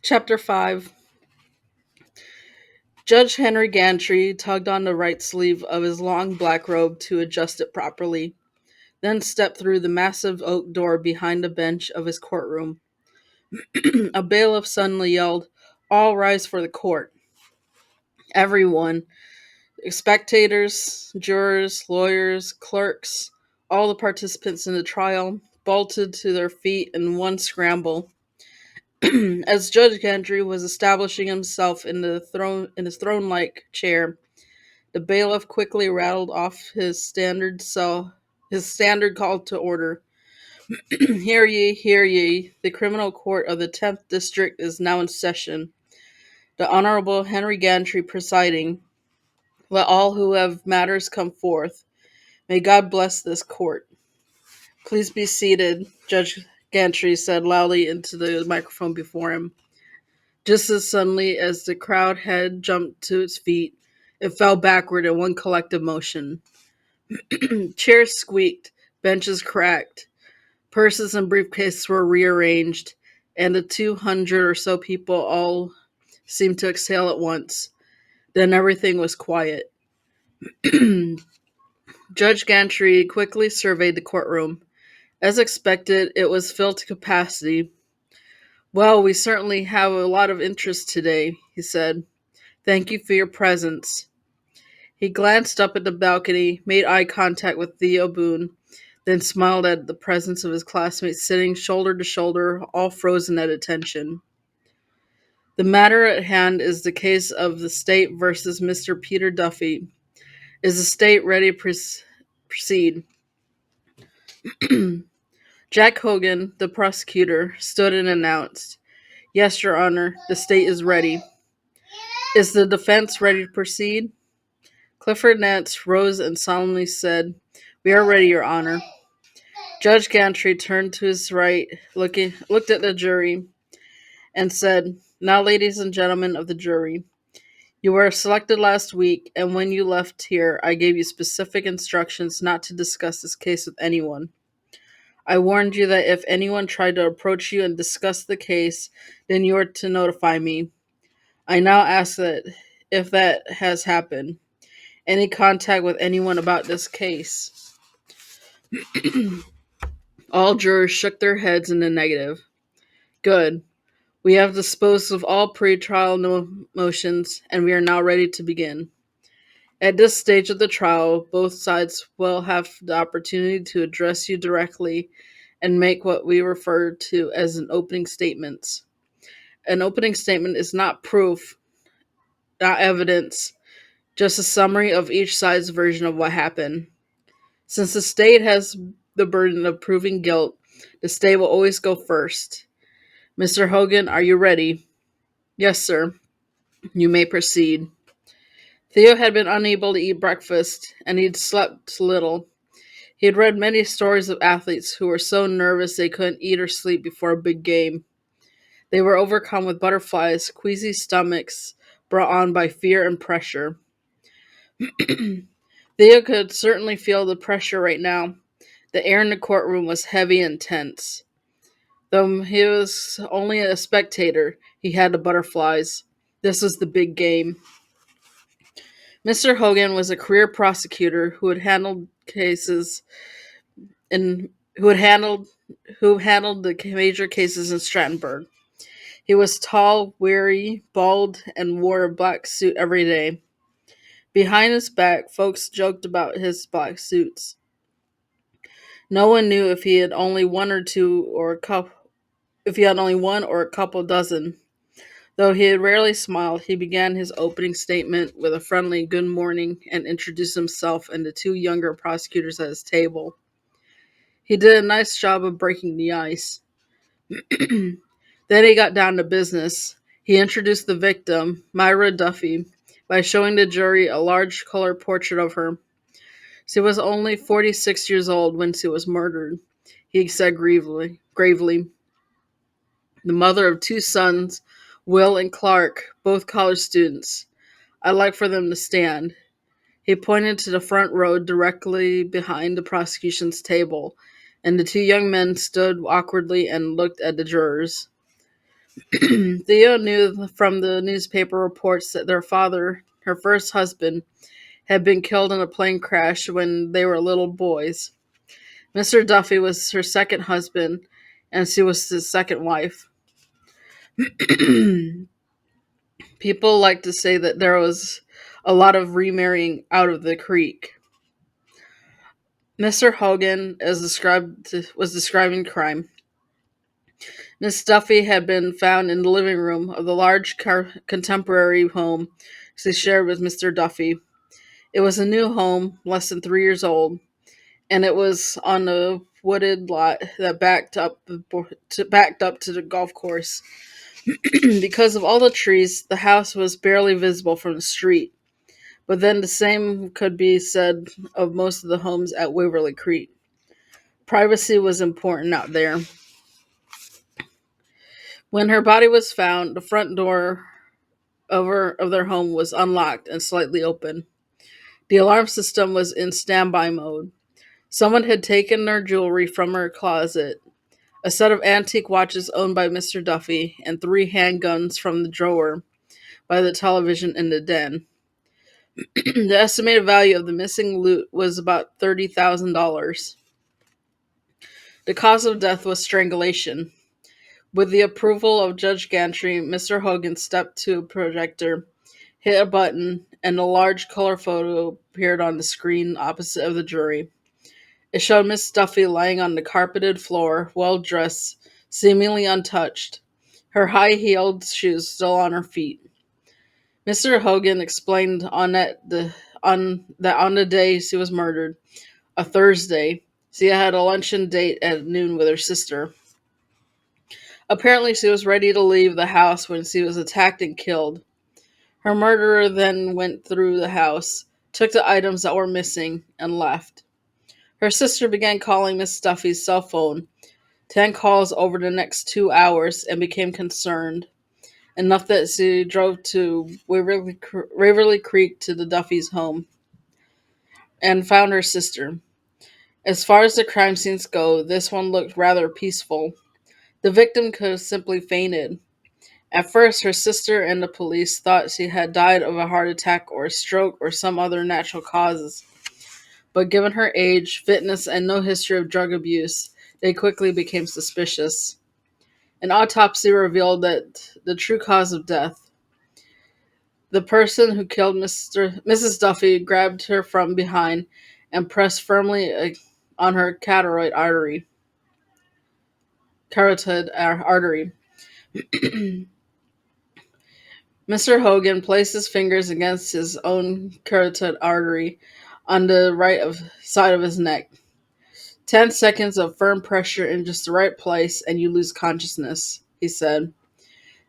Chapter 5. Judge Henry Gantry tugged on the right sleeve of his long black robe to adjust it properly, then stepped through the massive oak door behind the bench of his courtroom. A bailiff suddenly yelled, "All rise for the court." Everyone, spectators, jurors, lawyers, clerks, all the participants in the trial, bolted to their feet in one scramble. As Judge Gantry was establishing himself in his throne-like chair, the bailiff quickly rattled off his standard call to order. Hear ye, hear ye. The criminal court of the 10th district is now in session. The Honorable Henry Gantry presiding. Let all who have matters come forth. May God bless this court. Please be seated, Judge Gantry said loudly into the microphone before him. Just as suddenly as the crowd had jumped to its feet, it fell backward in one collective motion. Chairs squeaked, benches cracked, purses and briefcases were rearranged, and the 200 or so people all seemed to exhale at once. Then everything was quiet. Judge Gantry quickly surveyed the courtroom. As expected, it was filled to capacity. "Well, we certainly have a lot of interest today," he said. "Thank you for your presence." He glanced up at the balcony, made eye contact with Theo Boone, then smiled at the presence of his classmates sitting shoulder to shoulder, all frozen at attention. "The matter at hand is the case of the state versus Mr. Peter Duffy. Is the state ready to proceed?" Jack Hogan, the prosecutor, stood and announced, "Yes, Your Honor, the state is ready." "Is the defense ready to proceed?" Clifford Nance rose and solemnly said, "We are ready, Your Honor." Judge Gantry turned to his right, looked at the jury, and said, "Now, ladies and gentlemen of the jury, you were selected last week, and when you left here, I gave you specific instructions not to discuss this case with anyone. I warned you that if anyone tried to approach you and discuss the case, then you are to notify me. I now ask that if that has happened, any contact with anyone about this case." All jurors shook their heads in the negative. "Good. We have disposed of all pre-trial motions, and we are now ready to begin. At this stage of the trial, both sides will have the opportunity to address you directly and make what we refer to as an opening statement. An opening statement is not proof, not evidence, just a summary of each side's version of what happened. Since the state has the burden of proving guilt, the state will always go first. Mr. Hogan, are you ready?" "Yes, sir." "You may proceed." Theo had been unable to eat breakfast, and he'd slept little. He had read many stories of athletes who were so nervous they couldn't eat or sleep before a big game. They were overcome with butterflies, queasy stomachs, brought on by fear and pressure. Theo could certainly feel the pressure right now. The air in the courtroom was heavy and tense. Though he was only a spectator, he had the butterflies. This was the big game. Mr. Hogan was a career prosecutor who had handled cases in who handled the major cases in Strattonburg. He was tall, weary, bald, and wore a black suit every day. Behind his back, folks joked about his black suits. No one knew if he had only one or a couple dozen. Though he had rarely smiled, he began his opening statement with a friendly good morning and introduced himself and the two younger prosecutors at his table. He did a nice job of breaking the ice. Then he got down to business. He introduced the victim, Myra Duffy, by showing the jury a large color portrait of her. She was only 46 years old when she was murdered, he said gravely. The mother of two sons, Will and Clark, both college students. I'd like for them to stand. He pointed to the front row directly behind the prosecution's table, and the two young men stood awkwardly and looked at the jurors. Theo knew from the newspaper reports that their father, her first husband, had been killed in a plane crash when they were little boys. Mr. Duffy was her second husband, and she was his second wife. People like to say that there was a lot of remarrying out of the creek. Mr. Hogan was describing crime. Miss Duffy had been found in the living room of the large contemporary home she shared with Mr. Duffy. It was a new home, less than 3 years old, and it was on a wooded lot that backed up to the golf course. Because of all the trees, the house was barely visible from the street. But then the same could be said of most of the homes at Waverly Creek. Privacy was important out there. When her body was found, the front door of their home was unlocked and slightly open. The alarm system was in standby mode. Someone had taken their jewelry from her closet, a set of antique watches owned by Mr. Duffy, and 3 handguns from the drawer by the television in the den. The estimated value of the missing loot was about $30,000. The cause of death was strangulation. With the approval of Judge Gantry, Mr. Hogan stepped to a projector, hit a button, and a large color photo appeared on the screen opposite of the jury. It showed Miss Duffy lying on the carpeted floor, well dressed, seemingly untouched, her high-heeled shoes still on her feet. Mr. Hogan explained on the day she was murdered, a Thursday, she had a luncheon date at noon with her sister. Apparently, she was ready to leave the house when she was attacked and killed. Her murderer then went through the house, took the items that were missing, and left. Her sister began calling Miss Duffy's cell phone, 10 calls over the next 2 hours, and became concerned, enough that she drove to Waverly Creek to the Duffy's home and found her sister. As far as the crime scenes go, this one looked rather peaceful. The victim could have simply fainted. At first, her sister and the police thought she had died of a heart attack or a stroke or some other natural causes. But given her age, fitness, and no history of drug abuse, they quickly became suspicious. An autopsy revealed that the true cause of death. The person who killed Mrs. Duffy grabbed her from behind and pressed firmly on her carotid artery. Mr. Hogan placed his fingers against his own carotid artery on the side of his neck. 10 seconds of firm pressure in just the right place and you lose consciousness, he said.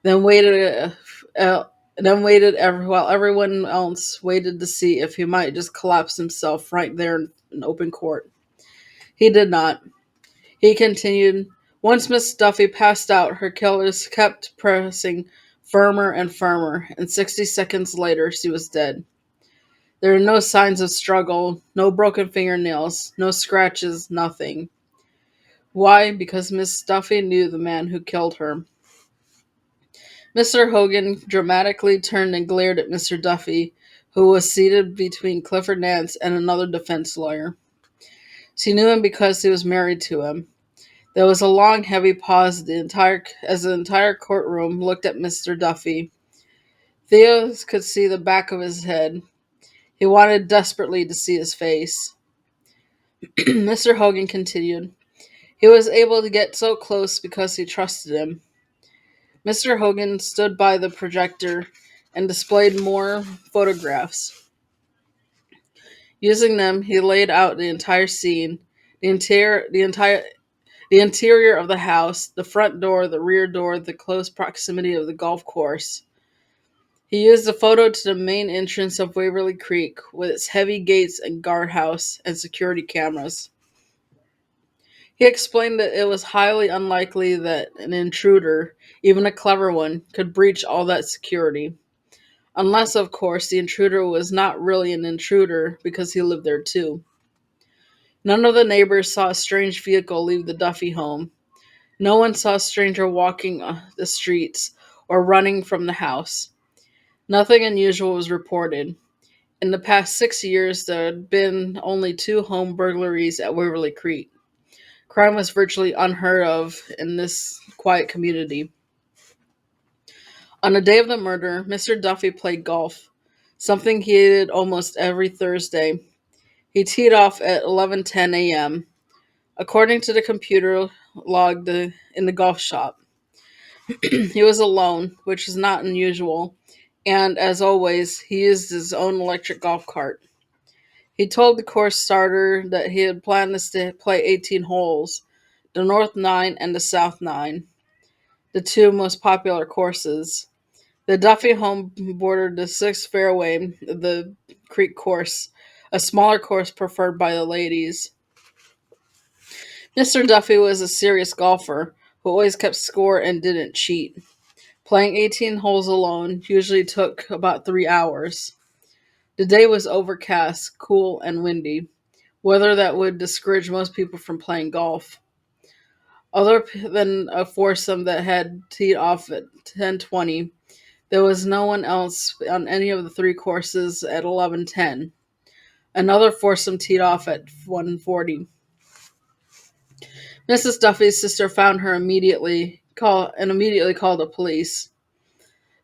Then while everyone else waited to see if he might just collapse himself right there in open court. He did not. He continued. Once Miss Duffy passed out, her killers kept pressing firmer and firmer, and 60 seconds later she was dead. There were no signs of struggle, no broken fingernails, no scratches, nothing. Why? Because Miss Duffy knew the man who killed her. Mr. Hogan dramatically turned and glared at Mr. Duffy, who was seated between Clifford Nance and another defense lawyer. She knew him because he was married to him. There was a long, heavy pause as the entire courtroom looked at Mr. Duffy. Theo could see the back of his head. He wanted desperately to see his face. Mr. Hogan continued. He was able to get so close because he trusted him. Mr. Hogan stood by the projector and displayed more photographs. Using them, he laid out the entire scene, the interior of the house, the front door, the rear door, the close proximity of the golf course. He used the photo to the main entrance of Waverly Creek with its heavy gates and guardhouse and security cameras. He explained that it was highly unlikely that an intruder, even a clever one, could breach all that security. Unless, of course, the intruder was not really an intruder because he lived there too. None of the neighbors saw a strange vehicle leave the Duffy home. No one saw a stranger walking the streets or running from the house. Nothing unusual was reported. In the past 6 years, there had been only two home burglaries at Waverly Creek. Crime was virtually unheard of in this quiet community. On the day of the murder, Mr. Duffy played golf, something he did almost every Thursday. He teed off at 11:10 a.m. According to the computer logged in the golf shop. He was alone, which is not unusual, and as always, he used his own electric golf cart. He told the course starter that he had planned to play 18 holes, the North 9 and the South 9, the two most popular courses. The Duffy home bordered the sixth fairway of the Creek course, a smaller course preferred by the ladies. Mr. Duffy was a serious golfer who always kept score and didn't cheat. Playing 18 holes alone usually took about 3 hours. The day was overcast, cool, and windy, weather that would discourage most people from playing golf. Other than a foursome that had teed off at 10:20, there was no one else on any of the three courses at 11:10. Another foursome teed off at 1:40. Mrs. Duffy's sister found her immediately called the police.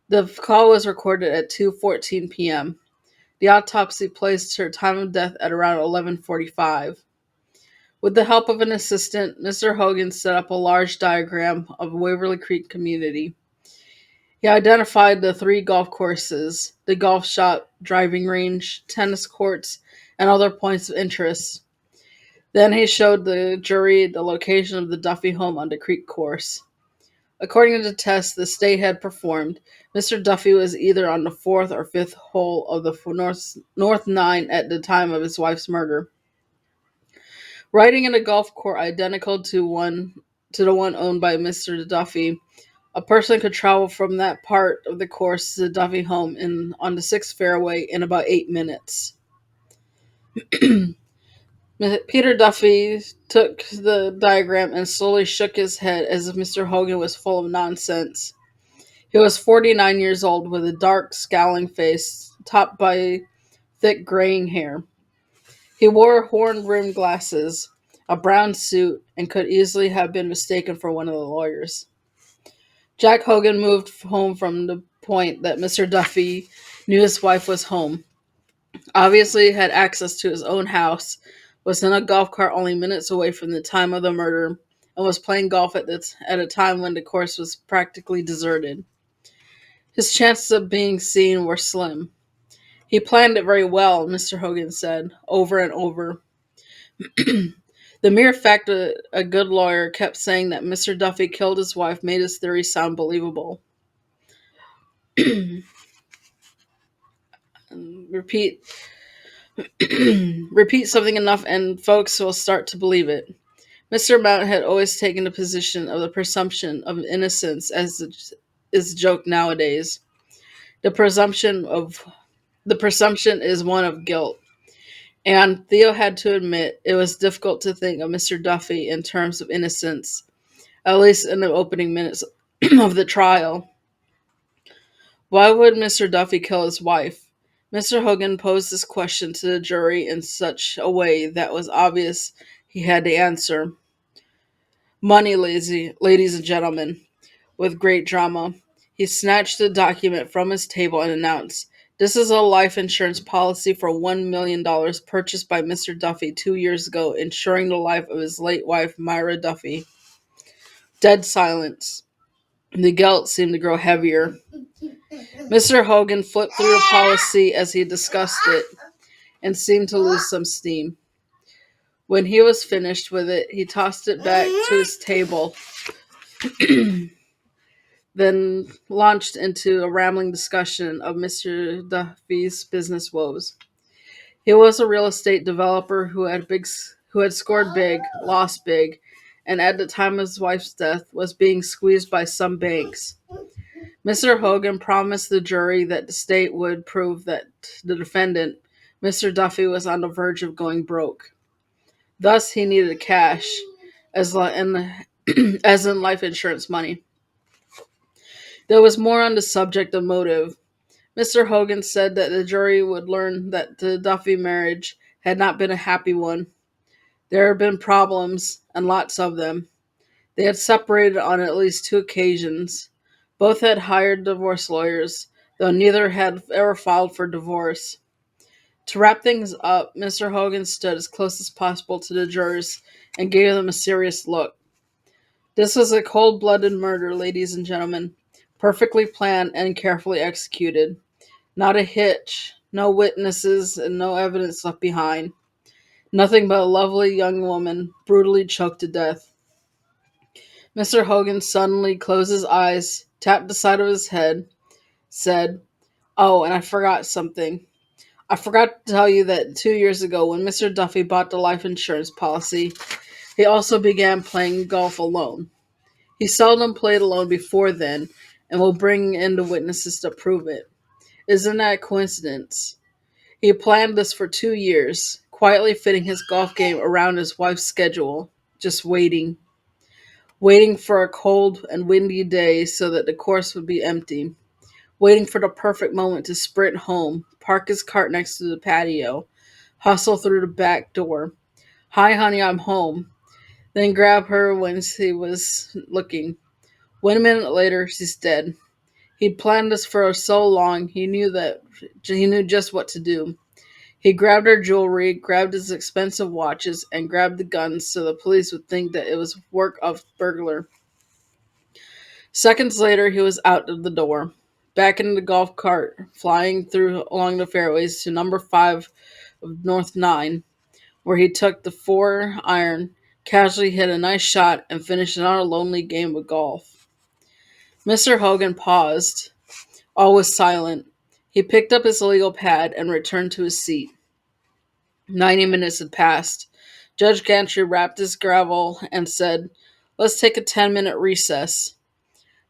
The call was recorded at 2:14 p.m. The autopsy placed her time of death at around 11:45. With the help of an assistant, Mr. Hogan set up a large diagram of Waverly Creek community. He identified the three golf courses, the golf shop, driving range, tennis courts, and other points of interest. Then he showed the jury the location of the Duffy home on the Creek course. According to the test the state had performed, Mr. Duffy was either on the fourth or fifth hole of the North 9 at the time of his wife's murder. Riding in a golf cart identical to the one owned by Mr. Duffy, a person could travel from that part of the course to the Duffy home on the sixth fairway in about 8 minutes. Peter Duffy took the diagram and slowly shook his head as if Mr. Hogan was full of nonsense. He was 49 years old with a dark, scowling face topped by thick graying hair. He wore horn-rimmed glasses, a brown suit, and could easily have been mistaken for one of the lawyers. Jack Hogan moved home from the point that Mr. Duffy knew his wife was home. Obviously had access to his own house, was in a golf cart only minutes away from the time of the murder, and was playing golf at a time when the course was practically deserted. His chances of being seen were slim. He planned it very well, Mr. Hogan said, over and over. The mere fact that a good lawyer kept saying that Mr. Duffy killed his wife made his theory sound believable. Repeat repeat something enough and folks will start to believe it. Mr. Mount had always taken the position of the presumption of innocence as is joked nowadays. The presumption is one of guilt. And Theo had to admit it was difficult to think of Mr. Duffy in terms of innocence, at least in the opening minutes of the trial. Why would Mr. Duffy kill his wife? Mr. Hogan posed this question to the jury in such a way that was obvious he had to answer. Money, ladies and gentlemen, with great drama. He snatched the document from his table and announced, "This is a life insurance policy for $1 million purchased by Mr. Duffy 2 years ago, insuring the life of his late wife, Myra Duffy." Dead silence. The guilt seemed to grow heavier. Mr. Hogan flipped through the policy as he discussed it and seemed to lose some steam. When he was finished with it, he tossed it back to his table, then launched into a rambling discussion of Mr. Duffy's business woes. He was a real estate developer who had scored big, lost big, and at the time of his wife's death was being squeezed by some banks. Mr. Hogan promised the jury that the state would prove that the defendant, Mr. Duffy, was on the verge of going broke. Thus, he needed cash, as in life insurance money. There was more on the subject of motive. Mr. Hogan said that the jury would learn that the Duffy marriage had not been a happy one. There had been problems, and lots of them. They had separated on at least two occasions. Both had hired divorce lawyers, though neither had ever filed for divorce. To wrap things up, Mr. Hogan stood as close as possible to the jurors and gave them a serious look. This was a cold-blooded murder, ladies and gentlemen, perfectly planned and carefully executed. Not a hitch, no witnesses, and no evidence left behind. Nothing but a lovely young woman brutally choked to death. Mr. Hogan suddenly closed his eyes, tapped the side of his head, said, "Oh, and I forgot something. I forgot to tell you that 2 years ago, when Mr. Duffy bought the life insurance policy, he also began playing golf alone. He seldom played alone before then, and will bring in the witnesses to prove it. Isn't that a coincidence? He planned this for 2 years, quietly fitting his golf game around his wife's schedule, just waiting for a cold and windy day so that the course would be empty, waiting for the perfect moment to sprint home, park his cart next to the patio, hustle through the back door. Hi, honey, I'm home. Then grab her when he was looking. 1 minute later, she's dead. He'd planned this for so long, he knew just what to do. He grabbed her jewelry, grabbed his expensive watches, and grabbed the guns so the police would think that it was work of burglar. Seconds later, he was out of the door, back in the golf cart, flying through along the fairways to number 5 of North 9, where he took the 4-iron, casually hit a nice shot, and finished another lonely game of golf. Mr. Hogan paused. All was silent. He picked up his legal pad and returned to his seat. 90 minutes had passed. Judge Gantry wrapped his gavel and said, "Let's take a 10-minute recess."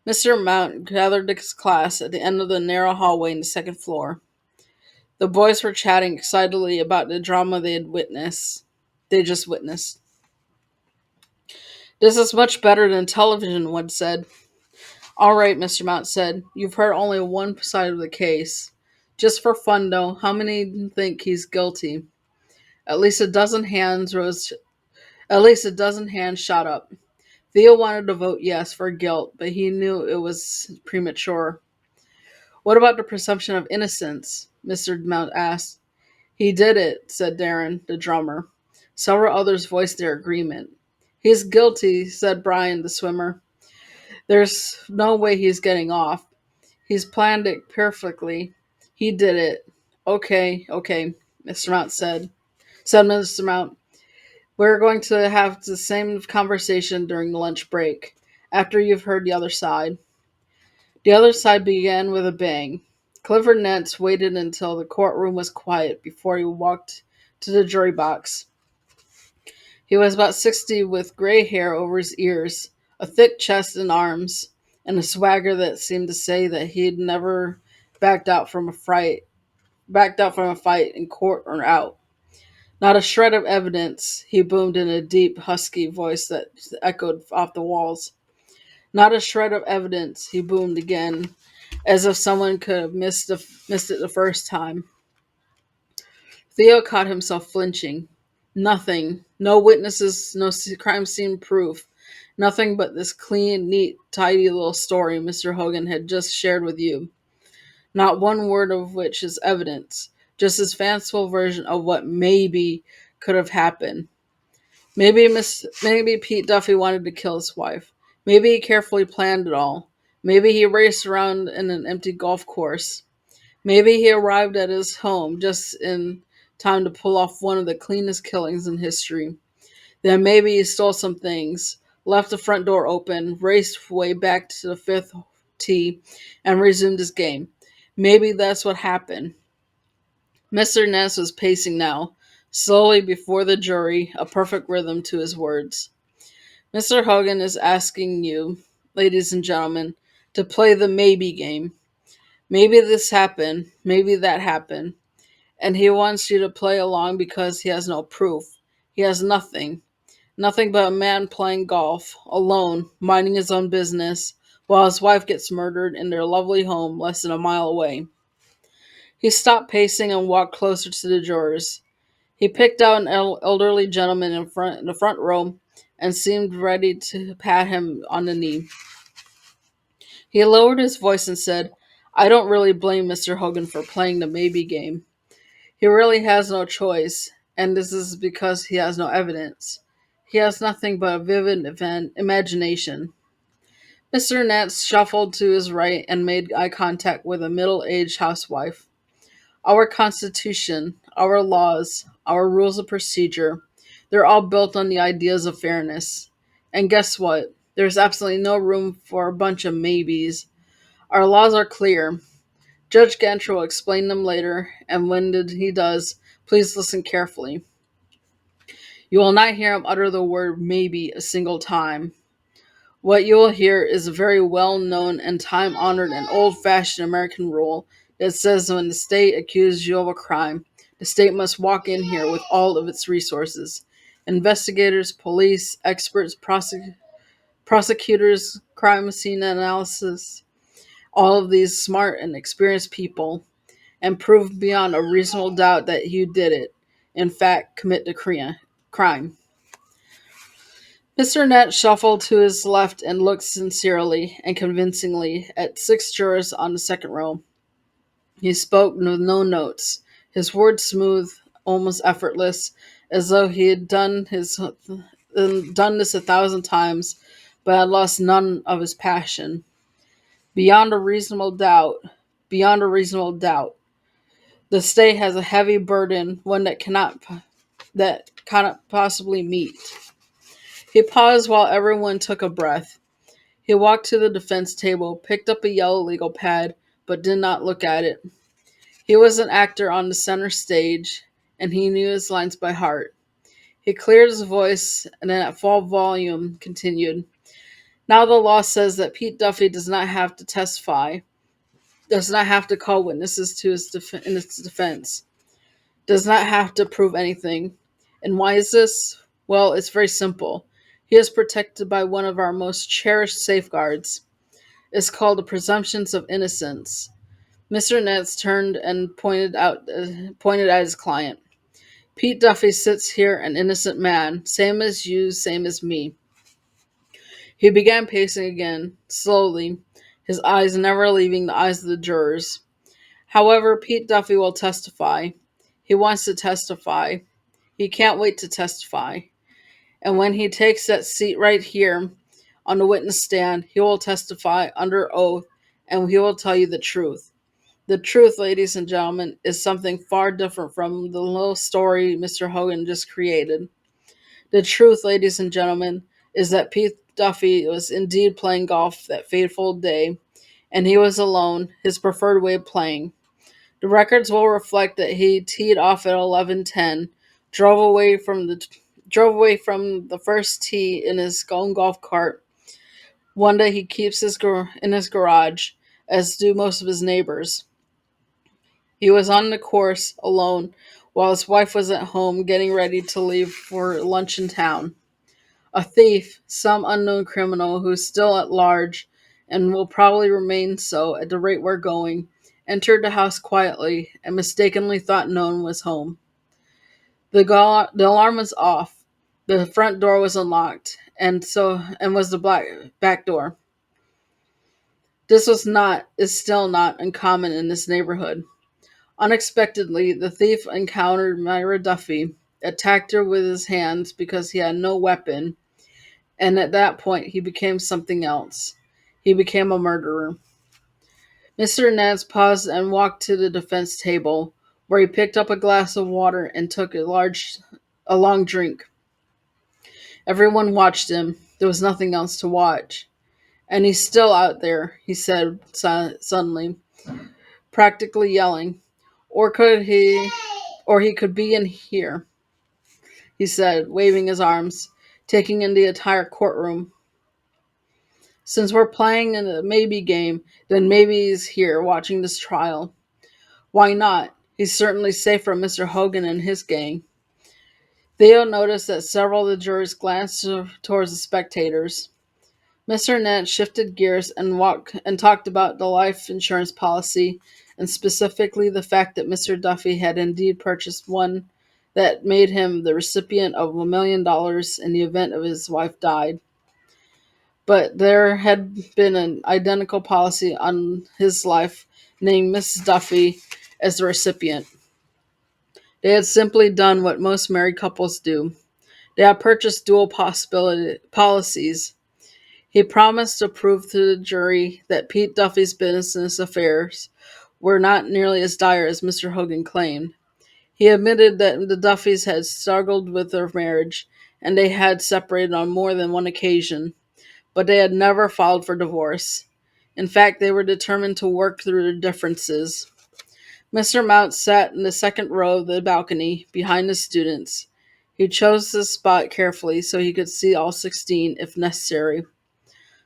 Mr. Mount gathered his class at the end of the narrow hallway in the second floor. The boys were chatting excitedly about the drama They just witnessed. "This is much better than television," one said. "All right," Mr. Mount said. "You've heard only one side of the case. Just for fun, though, how many think he's guilty?" At least a dozen hands rose. At least a dozen hands shot up. Theo wanted to vote yes for guilt, but he knew it was premature. "What about the presumption of innocence?" Mr. Mount asked. "He did it," said Darren, the drummer. Several others voiced their agreement. "He's guilty," said Brian, the swimmer. "There's no way he's getting off. He's planned it perfectly. He did it." Okay, Mr. Mount said Mr. Mount. "We're going to have the same conversation during the lunch break, after you've heard the other side." The other side began with a bang. Clifford Nance waited until the courtroom was quiet before he walked to the jury box. He was about 60, with gray hair over his ears, a thick chest and arms, and a swagger that seemed to say that he'd never backed out from a fight in court or out. "Not a shred of evidence," he boomed in a deep, husky voice that echoed off the walls. "Not a shred of evidence," he boomed again, as if someone could have missed it the first time. Theo caught himself flinching. Nothing. No witnesses, no crime scene proof. Nothing but this clean, neat, tidy little story Mr. Hogan had just shared with you. Not one word of which is evidence. Just his fanciful version of what maybe could have happened. Maybe Pete Duffy wanted to kill his wife. Maybe he carefully planned it all. Maybe he raced around in an empty golf course. Maybe he arrived at his home just in time to pull off one of the cleanest killings in history. Then maybe he stole some things, left the front door open, raced way back to the fifth tee, and resumed his game. Maybe that's what happened. Mr. Ness was pacing now, slowly before the jury, a perfect rhythm to his words. "Mr. Hogan is asking you, ladies and gentlemen, to play the maybe game. Maybe this happened, maybe that happened, and he wants you to play along because he has no proof. He has nothing. Nothing but a man playing golf, alone, minding his own business, while his wife gets murdered in their lovely home less than a mile away. He stopped pacing and walked closer to the jurors. He picked out an elderly gentleman in the front row and seemed ready to pat him on the knee. He lowered his voice and said, "I don't really blame Mr. Hogan for playing the maybe game. He really has no choice, and this is because he has no evidence. He has nothing but a vivid imagination." Mr. Nance shuffled to his right and made eye contact with a middle-aged housewife. "Our Constitution, our laws, our rules of procedure, they're all built on the ideas of fairness. And guess what? There's absolutely no room for a bunch of maybes. Our laws are clear. Judge Gantry will explain them later, and he does, please listen carefully. You will not hear him utter the word maybe a single time. What you will hear is a very well-known and time-honored and old-fashioned American rule that says when the state accuses you of a crime, the state must walk in here with all of its resources. Investigators, police, experts, prosecutors, crime scene analysis, all of these smart and experienced people, and prove beyond a reasonable doubt that you did it. In fact, commit the crime." Mr. Nett shuffled to his left and looked sincerely and convincingly at 6 jurors on the second row. He spoke with no notes, his words smooth, almost effortless, as though he had done this 1,000 times, but had lost none of his passion. Beyond a reasonable doubt, beyond a reasonable doubt, the state has a heavy burden, one that cannot possibly meet. He paused while everyone took a breath. He walked to the defense table, picked up a yellow legal pad, but did not look at it. He was an actor on the center stage, and he knew his lines by heart. He cleared his voice and then at full volume continued. "Now the law says that Pete Duffy does not have to testify, does not have to call witnesses in his defense, does not have to prove anything. And why is this? Well, it's very simple. He is protected by one of our most cherished safeguards. It's called the presumptions of innocence." Mr. Nance turned and pointed at his client. "Pete Duffy sits here, an innocent man, same as you, same as me." He began pacing again, slowly, his eyes never leaving the eyes of the jurors. "However, Pete Duffy will testify. He wants to testify. He can't wait to testify. And when he takes that seat right here on the witness stand, he will testify under oath, and he will tell you the truth. The truth, ladies and gentlemen, is something far different from the little story Mr. Hogan just created. The truth, ladies and gentlemen, is that Pete Duffy was indeed playing golf that fateful day, and he was alone, his preferred way of playing. The records will reflect that he teed off at 11:10, drove away from the first tee in his own golf cart, one that he keeps in his garage, as do most of his neighbors. He was on the course alone, while his wife was at home getting ready to leave for lunch in town. A thief, some unknown criminal who's still at large and will probably remain so at the rate we're going, entered the house quietly and mistakenly thought no one was home. The alarm was off. The front door was unlocked, and was the back door. This is still not uncommon in this neighborhood. Unexpectedly, the thief encountered Myra Duffy, attacked her with his hands because he had no weapon, and at that point he became something else. He became a murderer. Mr. Nance paused and walked to the defense table, where he picked up a glass of water and took a long drink. Everyone watched him. There was nothing else to watch. "And he's still out there," he said suddenly, practically yelling. Or he could be in here," he said, waving his arms, taking in the entire courtroom. "Since we're playing in a maybe game, then maybe he's here watching this trial. Why not? He's certainly safe from Mr. Hogan and his gang. Theo noticed that several of the jurors glanced towards the spectators. Mr. Nant shifted gears and talked about the life insurance policy, and specifically the fact that Mr. Duffy had indeed purchased one that made him the recipient of $1 million in the event of his wife died. But there had been an identical policy on his life named Mrs. Duffy as the recipient. They had simply done what most married couples do. They had purchased dual possibility policies. He promised to prove to the jury that Pete Duffy's business affairs were not nearly as dire as Mr. Hogan claimed. He admitted that the Duffys had struggled with their marriage and they had separated on more than one occasion, but they had never filed for divorce. In fact, they were determined to work through their differences. Mr. Mount sat in the second row of the balcony behind the students. He chose this spot carefully so he could see all 16 if necessary.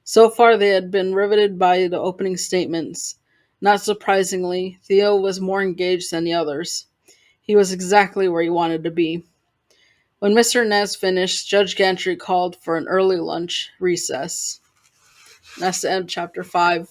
So far, they had been riveted by the opening statements. Not surprisingly, Theo was more engaged than the others. He was exactly where he wanted to be. When Mr. Nez finished, Judge Gantry called for an early lunch recess. That's the end of chapter 5.